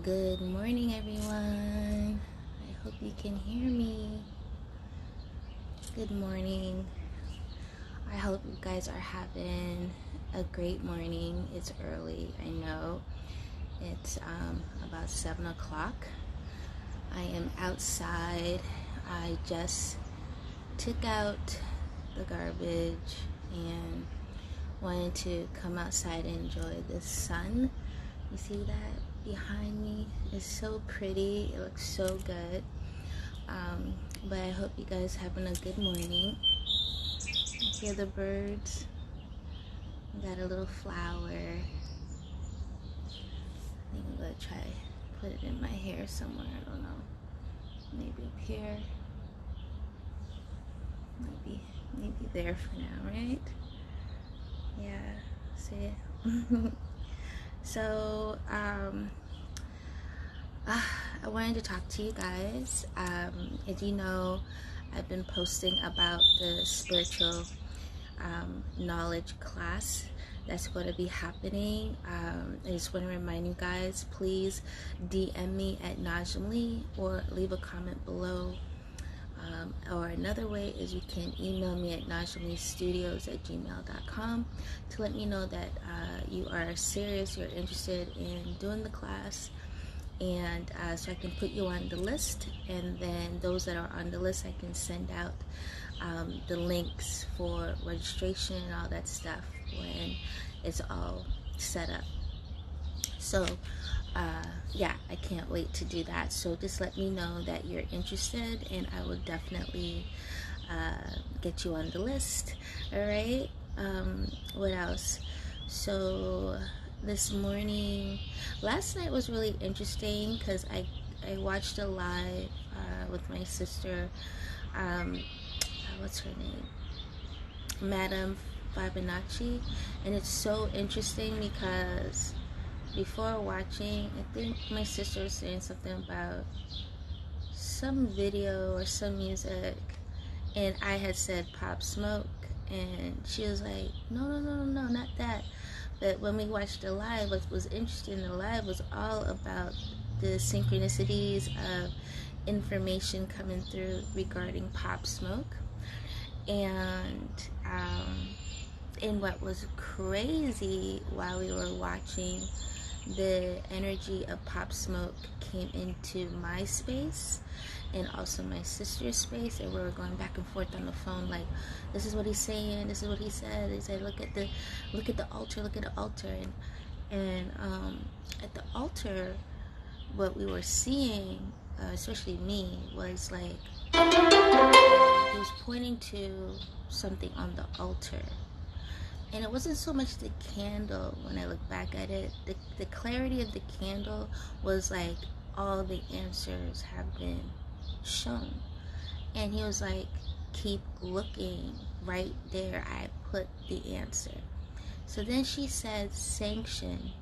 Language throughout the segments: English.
Good morning, everyone. I hope you can hear me. Good morning. I hope you guys are having a great morning. It's early, I know. It's about 7 o'clock. I am outside. I just took out the garbage and wanted to come outside and enjoy the sun. You see that behind me? It's so pretty. It looks so good. But I hope you guys having a good morning. Hear the birds. Got a little flower. I think I'm gonna try put it in my hair somewhere. I don't know. Maybe up here. Maybe there for now, right? Yeah. See it. So I wanted to talk to you guys. As you know, I've been posting about the spiritual knowledge class that's going to be happening. I just want to remind you guys, please DM me at Najmlee or leave a comment below. Or another way is you can email me at najmleestudios@gmail.com to let me know that you are serious, you're interested in doing the class, and so I can put you on the list, and then those that are on the list, I can send out the links for registration and all that stuff when it's all set up. So yeah, I can't wait to do that. So just let me know that you're interested, and I will definitely get you on the list. All right. What else? So this morning, last night was really interesting because I watched a live with my sister. What's her name? Madame Fibonacci, and it's so interesting because before watching, I think my sister was saying something about some video or some music, and I had said Pop Smoke, and she was like, no, not that. But when we watched the live, what was interesting in the live was all about the synchronicities of information coming through regarding Pop Smoke. And what was crazy while we were watching, the energy of Pop Smoke came into my space and also my sister's space, and we were going back and forth on the phone like, this is what he's saying, this is what he said. He said, look at the altar, and at the altar, what we were seeing, especially me, was like he was pointing to something on the altar. And it wasn't so much the candle. When I look back at it, the clarity of the candle was like, all the answers have been shown. And he was like, keep looking, right there I put the answer. So then she said sanction,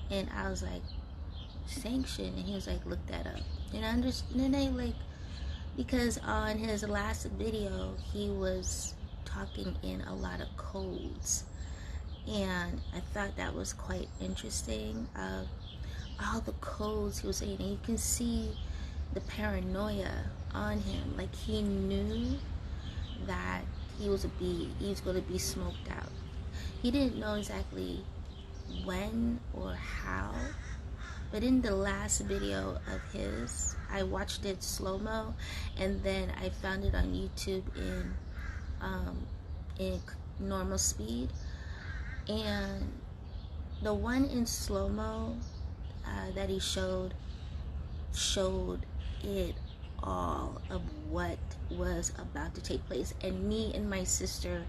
and I was like, sanction? And he was like, look that up. And I understood. And I like, because on his last video he was talking in a lot of codes, and I thought that was quite interesting, of all the codes he was saying. And you can see the paranoia on him, like he knew that he was going to be smoked out. He didn't know exactly when or how, but in the last video of his, I watched it slow-mo, and then I found it on YouTube in normal speed. And the one in slow-mo that he showed it all of what was about to take place. And me and my sister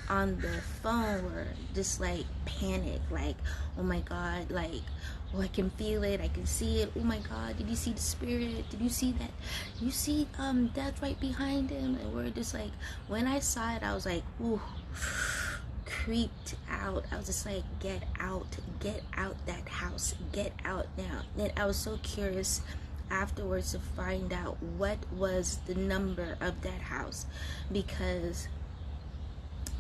on the phone were just like panicked, like, oh my god, like, oh, I can feel it, I can see it, oh my god, did you see the spirit, did you see that, you see death right behind him? And we're just like, when I saw it, I was like, ooh, creeped out. I was just like, get out that house, get out now. And I was so curious afterwards to find out what was the number of that house, because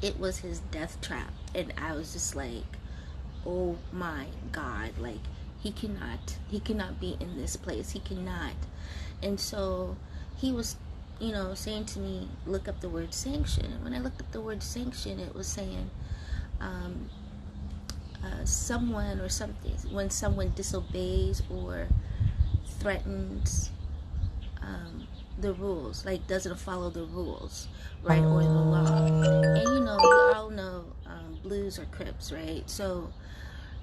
it was his death trap. And I was just like, oh my god, like, He cannot be in this place. He cannot. And so he was, saying to me, look up the word sanction. And when I looked up the word sanction, it was saying um, someone or something, when someone disobeys or threatens the rules, like doesn't follow the rules, right, or the law. And we all know Blues or Crips, right? So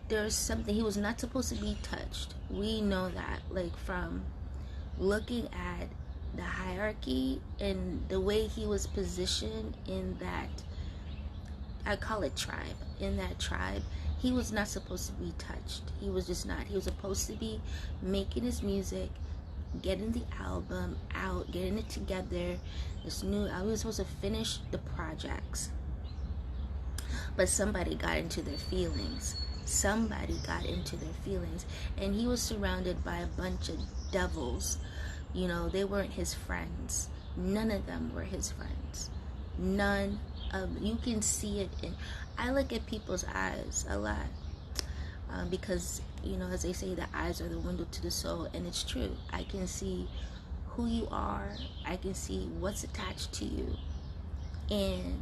there's something, he was not supposed to be touched. We know that, like, from looking at the hierarchy and the way he was positioned in that, I call it tribe, in that tribe, he was not supposed to be touched. He was just not. He was supposed to be making his music, getting the album out, getting it together. This new album, he was supposed to finish the projects. But somebody got into their feelings. And he was surrounded by a bunch of devils. They weren't his friends. None of them were his friends. None of, you can see it in, I look at people's eyes a lot. Because, as they say, the eyes are the window to the soul. And it's true. I can see who you are. I can see what's attached to you. And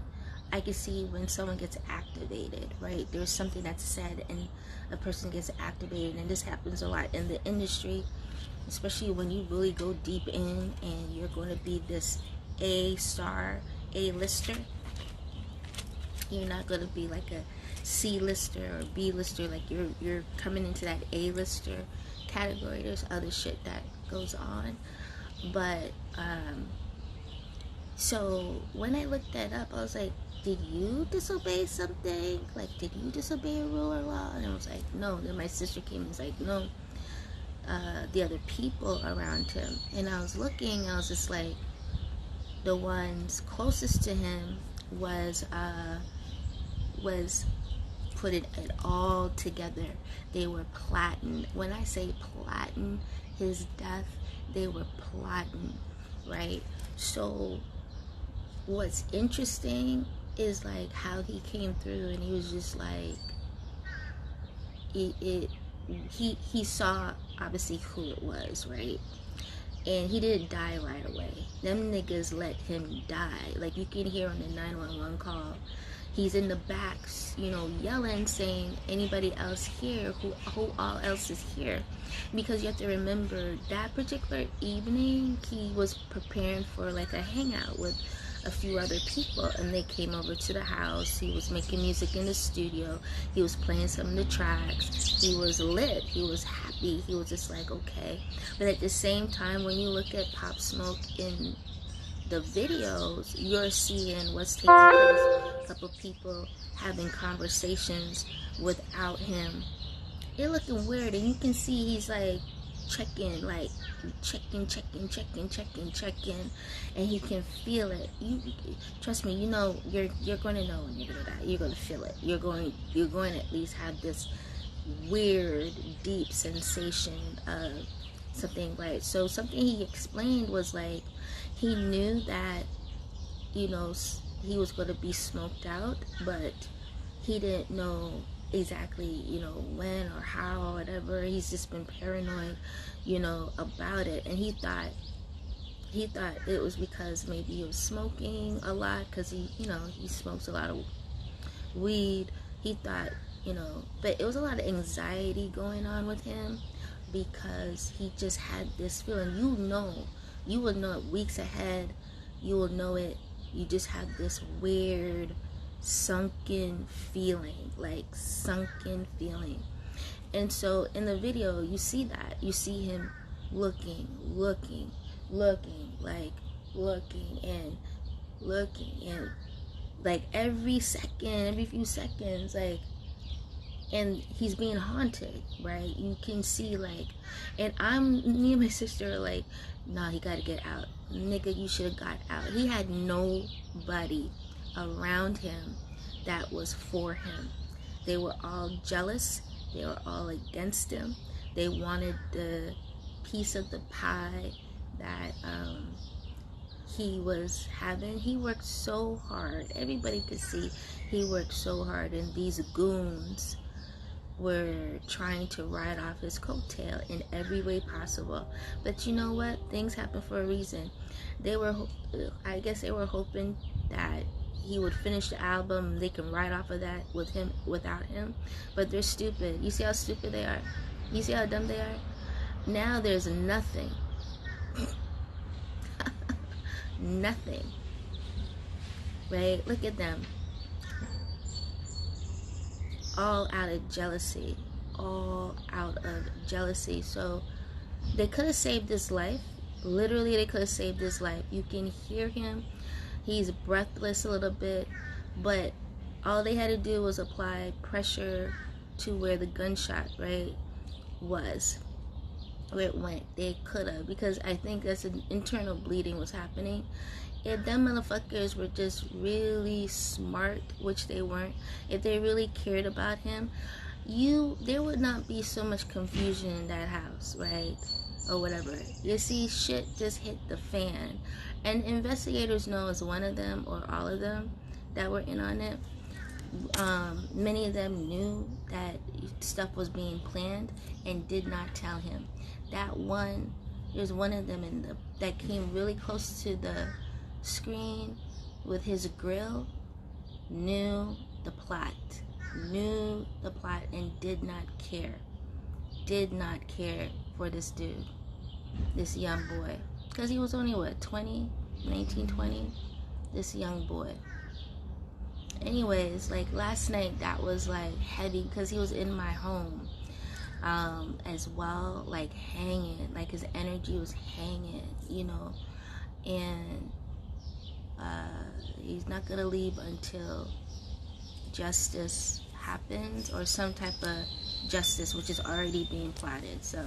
I can see when someone gets activated, right? There's something that's said and a person gets activated. And this happens a lot in the industry, especially when you really go deep in and you're going to be this A-star, A-lister. You're not going to be like a C-lister or B-lister. Like you're coming into that A-lister category. There's other shit that goes on. But so when I looked that up, I was like, did you disobey something? Like, did you disobey a rule or law? And I was like, no. Then my sister came and was like, no, the other people around him. And I was looking, I was just like, the ones closest to him was putting it all together. They were plotting. When I say plotting his death, they were plotting, right? So what's interesting is like how he came through, and he was just like, he saw obviously who it was, right? And he didn't die right away. Them niggas let him die. Like, you can hear on the 911 call, he's in the back, yelling, saying, anybody else here? Who all else is here? Because you have to remember, that particular evening, he was preparing for like a hangout with a few other people, and they came over to the house. He was making music in the studio. He was playing some of the tracks. He was lit. He was happy. He was just like, okay. But at the same time, when you look at Pop Smoke in the videos, you're seeing what's taking place. A couple people having conversations without him. They're looking weird, and you can see he's like checking, and he can feel it. You trust me, you're going to know when you're going to die. You're going to feel it. You're going to at least have this weird, deep sensation of something, right? So something he explained was like, he knew that, he was going to be smoked out, but he didn't know exactly, when or how or whatever. He's just been paranoid, about it. And he thought it was because maybe he was smoking a lot, because he smokes a lot of weed. He thought, but it was a lot of anxiety going on with him, because he just had this feeling. You will know it weeks ahead. You will know it. You just have this weird sunken feeling. And so in the video, you see that. You see him looking, and like every few seconds, like, and he's being haunted, right? You can see, like, and me and my sister are like, nah, he gotta get out. Nigga, you should have got out. He had nobody around him that was for him. They were all jealous. They were all against him. They wanted the piece of the pie that he was having. He worked so hard. Everybody could see he worked so hard, and these goons were trying to ride off his coattail in every way possible. But you know what? Things happen for a reason. I guess they were hoping that he would finish the album. They can ride off of that with him, without him. But they're stupid. You see how stupid they are? You see how dumb they are? Now there's nothing. Nothing. Right? Look at them. All out of jealousy. All out of jealousy. So they could have saved his life. Literally, they could have saved his life. You can hear him. He's breathless a little bit. But all they had to do was apply pressure to where the gunshot, right, was. Where it went. They could have. Because I think that's an internal bleeding was happening. If them motherfuckers were just really smart, which they weren't, if they really cared about him, there would not be so much confusion in that house, right? Or whatever. You see, shit just hit the fan. And investigators know it's one of them or all of them that were in on it. Many of them knew that stuff was being planned and did not tell him. There's one of them that came really close to the screen with his grill, knew the plot, and did not care for this dude, this young boy, because he was only 19, 20, this young boy. Anyways, like last night, that was like heavy because he was in my home as well, like hanging, like his energy was hanging, and he's not gonna leave until justice happens, or some type of justice, which is already being plotted. So,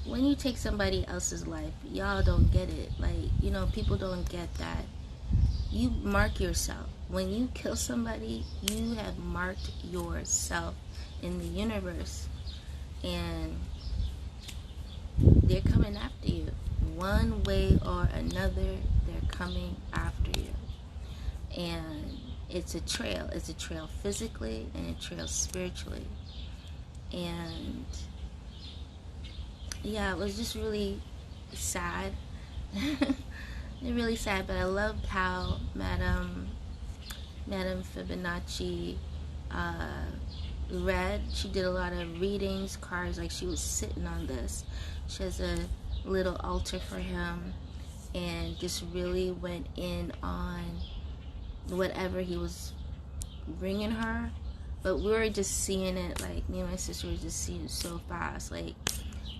when you take somebody else's life, y'all don't get it. Like, people don't get that. You mark yourself. When you kill somebody, you have marked yourself in the universe. And they're coming after you. One way or another, they're coming after you. And it's a trail. It's a trail physically and a trail spiritually. And yeah, it was just really sad. Really sad, but I loved how Madame Fibonacci read. She did a lot of readings, cards, like she was sitting on this. She has a little altar for him and just really went in on whatever he was bringing her. But we were just seeing it, like me and my sister were just seeing it so fast, like,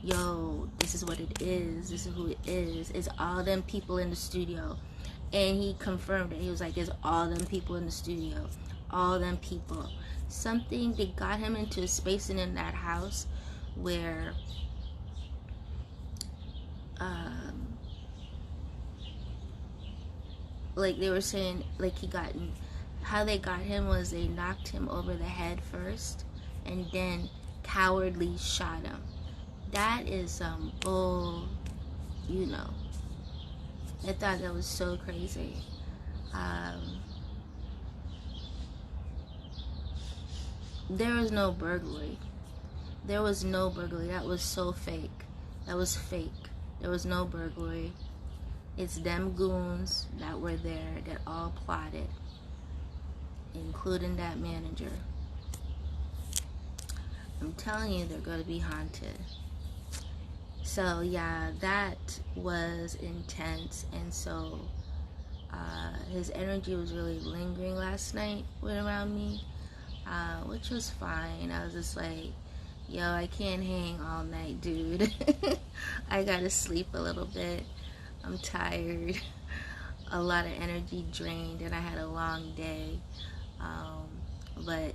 yo, this is what it is, this is who it is. It's all them people in the studio. And he confirmed it. He was like, it's all them people in the studio, all them people. Something that got him into a space in that house where like they were saying, like how they got him was they knocked him over the head first and then cowardly shot him. That is some bull, I thought that was so crazy. There was no burglary. There was no burglary. That was so fake. That was fake. There was no burglary. It's them goons that were there that all plotted, including that manager. I'm telling you, they're going to be haunted. So yeah, that was intense. And so his energy was really lingering last night around me, which was fine. I was just like, yo, I can't hang all night, dude. I gotta sleep a little bit. I'm tired. A lot of energy drained, and I had a long day. But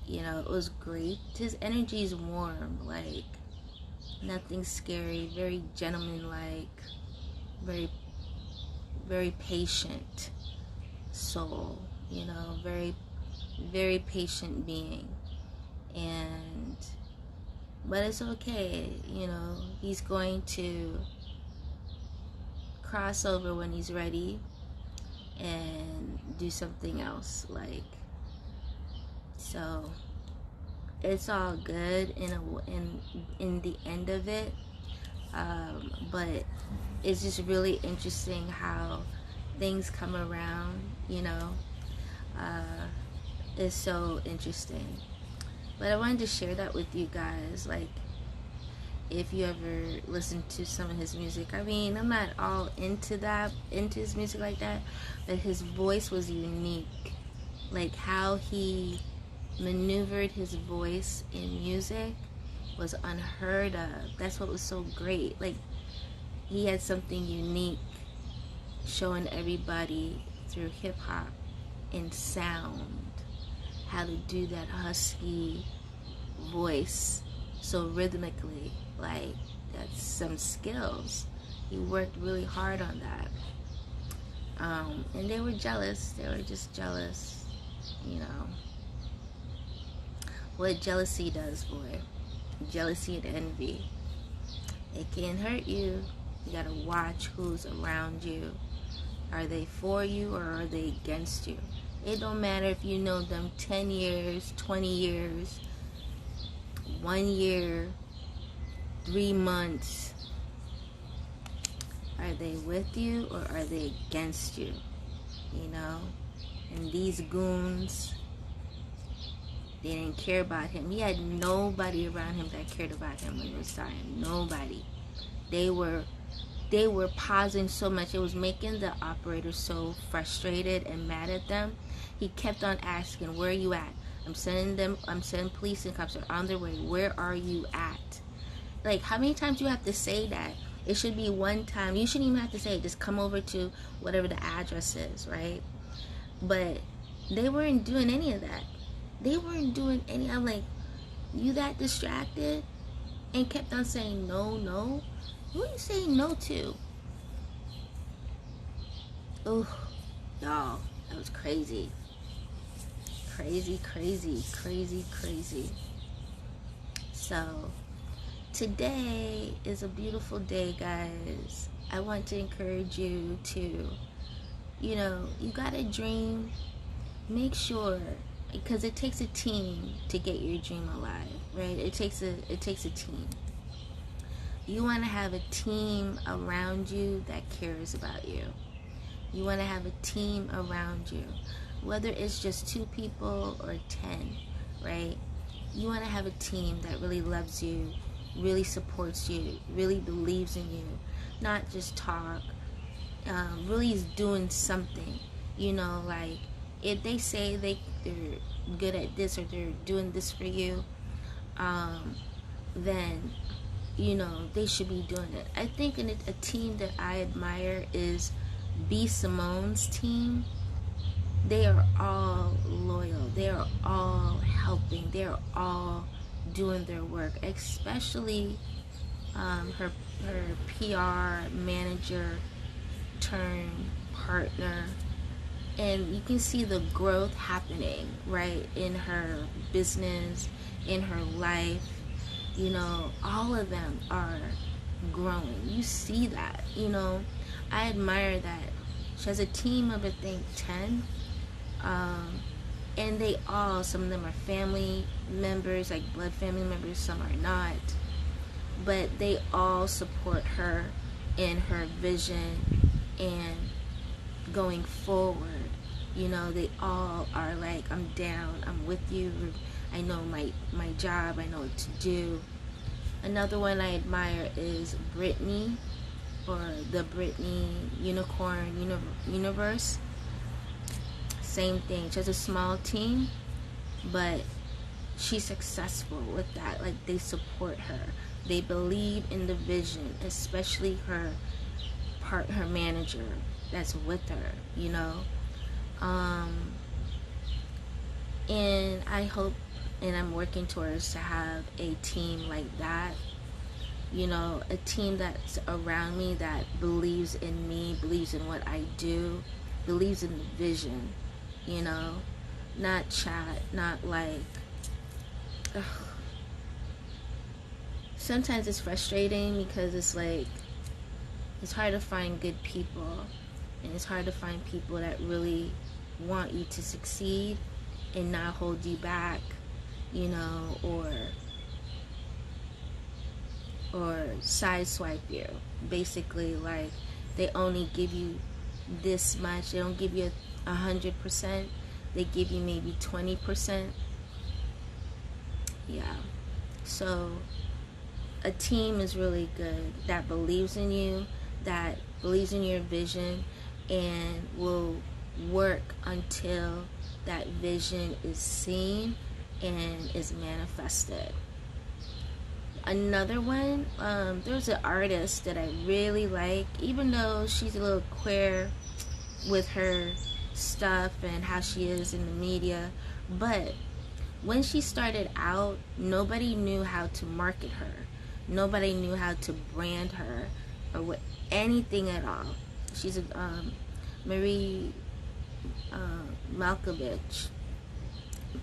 it was great. His energy is warm, like nothing scary, very gentleman-like, very, very patient soul, very, very patient being. But it's okay, he's going to cross over when he's ready, and do something else. Like, so it's all good in the end of it. But it's just really interesting how things come around, you know. It's so interesting. But I wanted to share that with you guys. Like, if you ever listen to some of his music, I mean, I'm not all into his music like that, but his voice was unique. Like, how he maneuvered his voice in music was unheard of. That's what was so great. Like, he had something unique showing everybody through hip-hop and sound how to do that husky voice so rhythmically. Like, that's some skills. He worked really hard on that. And they were jealous. They were just jealous, you know. What jealousy does, boy. Jealousy and envy. It can hurt you. You gotta watch who's around you. Are they for you or are they against you? It don't matter if you know them 10 years, 20 years, 1 year, 3 months. Are they with you or are they against you? You know? And these goons, they didn't care about him. He had nobody around him that cared about him when he was dying. Nobody. They were pausing so much. It was making the operator so frustrated and mad at them. He kept on asking, where are you at? I'm sending police and cops. They're on their way. Where are you at? Like, how many times do you have to say that? It should be one time. You shouldn't even have to say it. Just come over to whatever the address is, right? But they weren't doing any of that. They weren't doing any. I'm like, you that distracted? And kept on saying no, no? Who are you saying no to? Oh, y'all, that was crazy. Crazy, crazy, crazy, crazy. So, today is a beautiful day, guys. I want to encourage you to, you know, you got a dream. Make sure, because it takes a team to get your dream alive, right? It takes a team. You want to have a team around you that cares about you. You want to have a team around you, whether it's just 2 people or 10, right? You want to have a team that really loves you, really supports you, really believes in you, not just talk, really is doing something. You know, like, if they say they're good at this or they're doing this for you, then, you know, they should be doing it. I think a team that I admire is B. Simone's team. They are all loyal. They are all helping. They are all doing their work, especially her PR manager turned partner. And you can see the growth happening, right, in her business, in her life. You know, all of them are growing. You see that, you know. I admire that. She has a team of, I think, 10. And they all, some of them are family members, like blood family members, some are not. But they all support her in her vision and going forward. You know, they all are like, I'm down, I'm with you, I know my job, I know what to do. Another one I admire is Britney, or the Britney Unicorn Universe. Same thing. She has a small team, but she's successful with that. Like, they support her. They believe in the vision, especially her manager that's with her, you know. And I hope, and I'm working towards to have a team like that. You know, a team that's around me that believes in me, believes in what I do, believes in the vision, you know. Not chat, not like, ugh. Sometimes it's frustrating because it's like, it's hard to find good people, and it's hard to find people that really want you to succeed and not hold you back, you know, or sideswipe you. Basically, like, they only give you this much. They don't give you 100%. They give you maybe 20%. Yeah. So a team is really good that believes in you, that believes in your vision, and will work until that vision is seen and is manifested. Another one, there's an artist that I really like, even though she's a little queer with her stuff and how she is in the media, but when she started out, nobody knew how to market her. Nobody knew how to brand her or what anything at all. She's a Marie Malkovich.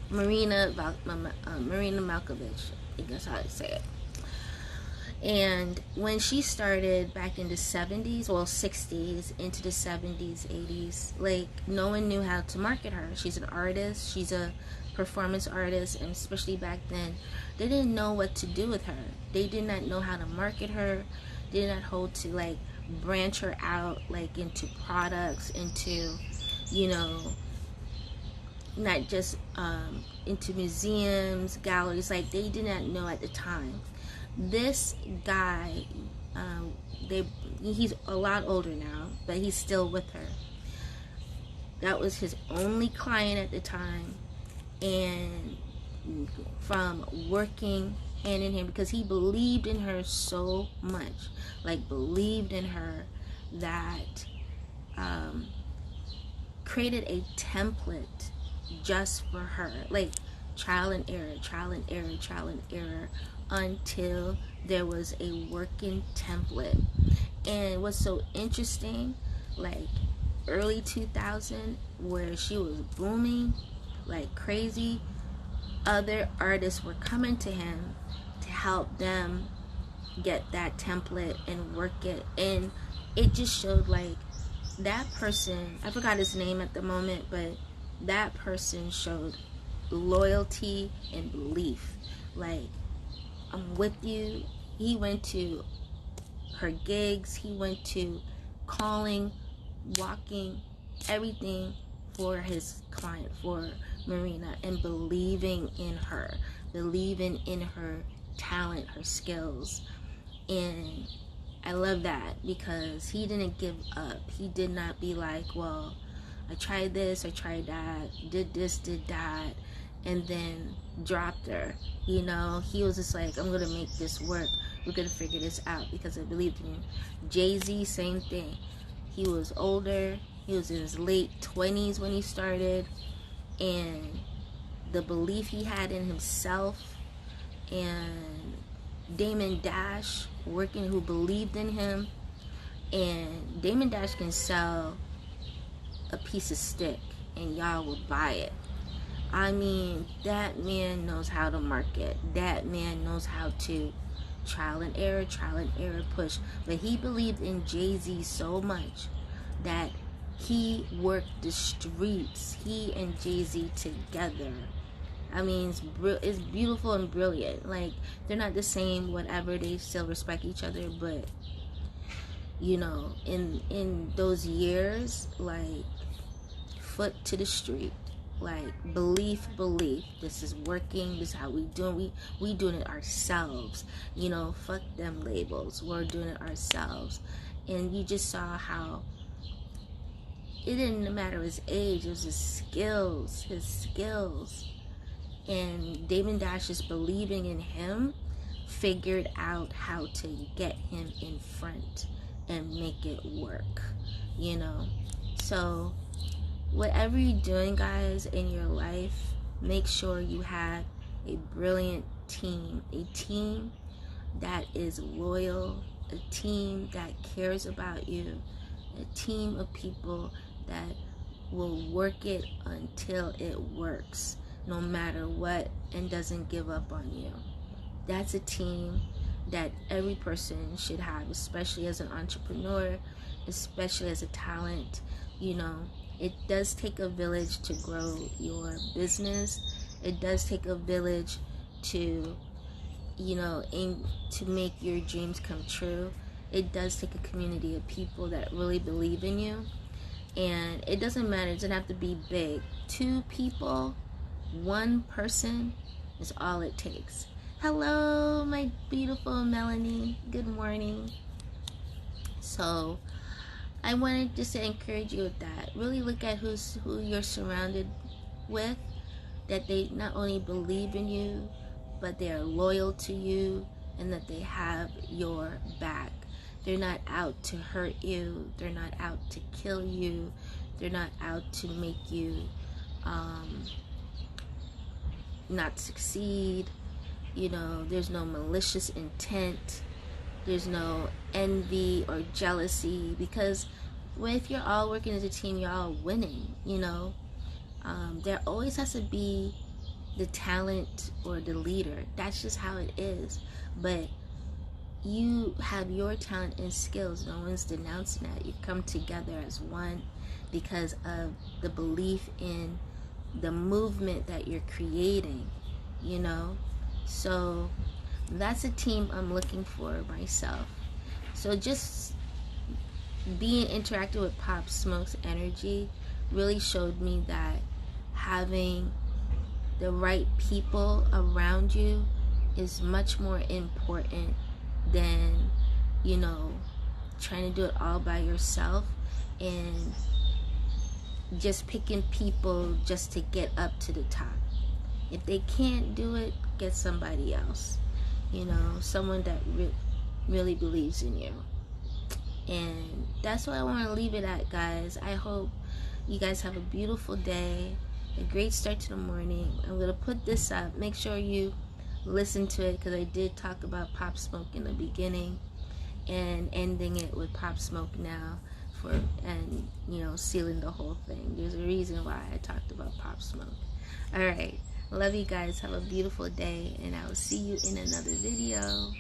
Marina Malkovich. I think that's how I say it. And when she started back in the 70s, well, 60s, into the 70s, 80s, like, no one knew how to market her. She's an artist. She's a performance artist. And especially back then, they didn't know what to do with her. They did not know how to market her. They did not hold to, like, branch her out, like, into products, into, you know, not just into museums, galleries. Like, they did not know at the time. This guy, he's a lot older now, but he's still with her. That was his only client at the time, and from working hand in hand, because he believed in her so much, like, believed in her, that created a template just for her, like, trial and error, until there was a working template. And what's so interesting, like, early 2000, where she was booming like crazy, other artists were coming to him to help them get that template and work it. And it just showed, like, that person, I forgot his name at the moment, but that person showed loyalty and belief. Like, I'm with you. He went to her gigs. He went to calling, walking, everything for his client, for Marina, and believing in her, believing in her talent, her skills. And I love that, because he didn't give up. He did not be like, well, I tried this, I tried that, did this, did that, and then dropped her. You know, he was just like, I'm going to make this work. We're going to figure this out, because I believed in him. Jay-Z, same thing. He was older. He was in his late 20s when he started. And the belief he had in himself, and Damon Dash working, who believed in him. And Damon Dash can sell a piece of stick and y'all will buy it. I mean, that man knows how to market. That man knows how to trial and error, push. But he believed in Jay-Z so much that he worked the streets. He and Jay-Z together. I mean, it's beautiful and brilliant. Like, they're not the same, whatever. They still respect each other, but, you know, in those years, like, foot to the street, like, belief. This is working. This is how we doing. We doing it ourselves. You know, fuck them labels. We're doing it ourselves. And you just saw how it didn't matter his age. It was his skills. And Damon Dash, just believing in him, figured out how to get him in front and make it work. You know, so whatever you're doing, guys, in your life, make sure you have a brilliant team. A team that is loyal. A team that cares about you. A team of people that will work it until it works, no matter what, and doesn't give up on you. That's a team that every person should have, especially as an entrepreneur, especially as a talent, you know. it does take a village to grow your business. It does take a village to, aim to make your dreams come true. It does take a community of people that really believe in you. And it doesn't matter, it doesn't have to be big. 2 people, 1 person is all it takes. Hello, my beautiful Melanie. Good morning. So I wanted just to encourage you with that. Really look at who you're surrounded with, that they not only believe in you, but they are loyal to you, and that they have your back. They're not out to hurt you. They're not out to kill you. They're not out to make you not succeed. There's no malicious intent. There's no envy or jealousy, because if you're all working as a team, you're all winning. There always has to be the talent or the leader. That's just how it is. But you have your talent and skills. No one's denouncing that. You come together as one because of the belief in the movement that you're creating, So that's a team I'm looking for myself. So just being interactive with Pop Smoke's energy really showed me that having the right people around you is much more important than, trying to do it all by yourself and just picking people just to get up to the top. If they can't do it, get somebody else, someone that really believes in you. And that's what I want to leave it at, guys. I hope you guys have a beautiful day, a great start to the morning. I'm going to put this up. Make sure you listen to it, because I did talk about Pop Smoke in the beginning and ending it with Pop Smoke now, and sealing the whole thing. There's a reason why I talked about Pop Smoke. Alright, love you guys. Have a beautiful day, and I will see you in another video.